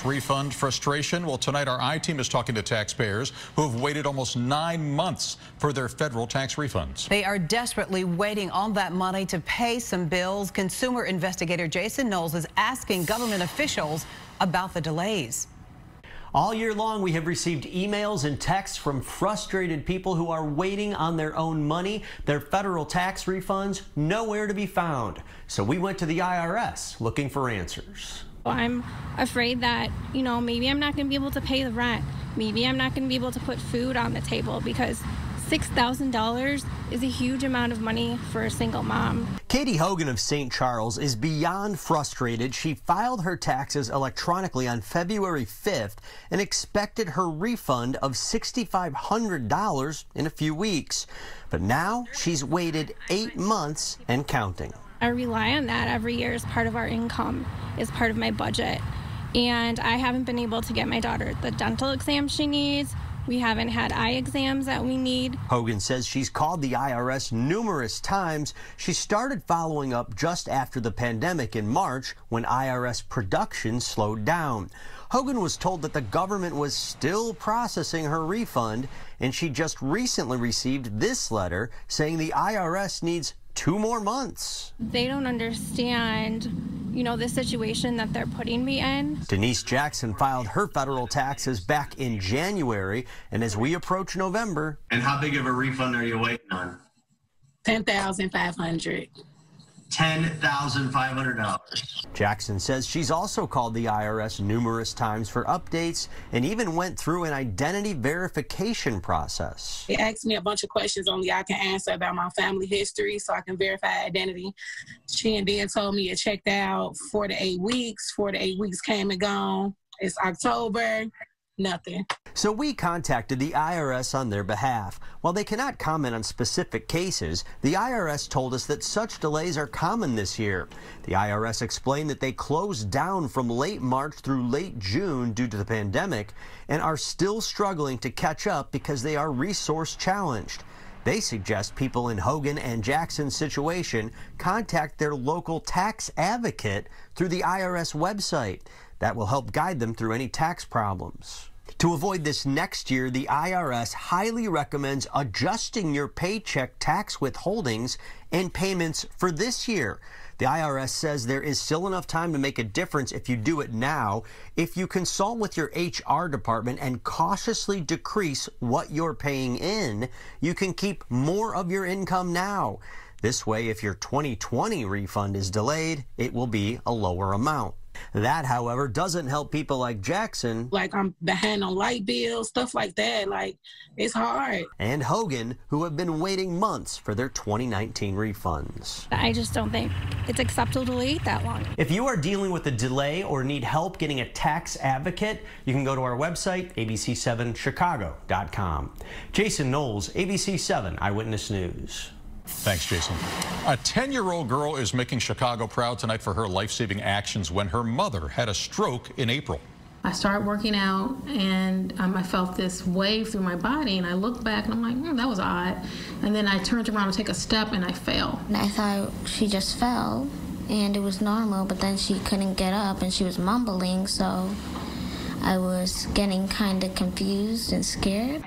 Refund frustration. Well, tonight our I-team is talking to taxpayers who have waited almost 9 months for their federal tax refunds. They are desperately waiting on that money to pay some bills. Consumer investigator Jason Knowles is asking government officials about the delays. All year long, we have received emails and texts from frustrated people who are waiting on their own money. Their federal tax refunds nowhere to be found. So we went to the IRS looking for answers. I'm afraid that, maybe I'm not going to be able to pay the rent. Maybe I'm not going to be able to put food on the table because $6,000 is a huge amount of money for a single mom. Katie Hogan of St. Charles is beyond frustrated. She filed her taxes electronically on February 5th and expected her refund of $6,500 in a few weeks. But now she's waited 8 months and counting. I rely on that every year as part of our income, as part of my budget. And I haven't been able to get my daughter the dental exam she needs. We haven't had eye exams that we need. Hogan says she's called the IRS numerous times. She started following up just after the pandemic in March when IRS production slowed down. Hogan was told that the government was still processing her refund, and she just recently received this letter saying the IRS needs 2 more months. They don't understand, the situation that they're putting me in. Denise Jackson filed her federal taxes back in January, and as we approach November. And how big of a refund are you waiting on? $10,500. $10,500. Jackson says she's also called the IRS numerous times for updates and even went through an identity verification process. They asked me a bunch of questions only I can answer about my family history so I can verify identity. She and then told me it checked out 4 to 8 weeks. 4 to 8 weeks came and gone. It's October. Nothing. So we contacted the IRS on their behalf. While they cannot comment on specific cases, the IRS told us that such delays are common this year. The IRS explained that they closed down from late March through late June due to the pandemic and are still struggling to catch up because they are resource challenged. They suggest people in Hogan and Jackson's situation contact their local tax advocate through the IRS website. That will help guide them through any tax problems. To avoid this next year, the IRS highly recommends adjusting your paycheck tax withholdings and payments for this year. The IRS says there is still enough time to make a difference if you do it now. If you consult with your HR department and cautiously decrease what you're paying in, you can keep more of your income now. This way, if your 2020 refund is delayed, it will be a lower amount. That, however, doesn't help people like Jackson. Like I'm behind on light bills, stuff like that. It's hard. And Hogan, who have been waiting months for their 2019 refunds. I just don't think it's acceptable to wait that long. If you are dealing with a delay or need help getting a tax advocate, you can go to our website, abc7chicago.com. Jason Knowles, ABC7 Eyewitness News. Thanks, Jason. A 10-year-old girl is making Chicago proud tonight for her life-saving actions when her mother had a stroke in April. I started working out and I felt this wave through my body, and I looked back and I'm like, that was odd. And then I turned around to take a step and I fell. And I thought she just fell and it was normal, but then she couldn't get up and she was mumbling, so I was getting kind of confused and scared.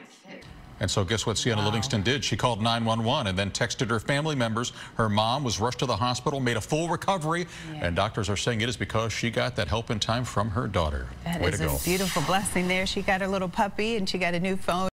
And so guess what Sienna Livingston did? She called 911 and then texted her family members. Her mom was rushed to the hospital, made a full recovery, and doctors are saying it is because she got that help in time from her daughter. That is a beautiful blessing there. She got her little puppy and she got a new phone.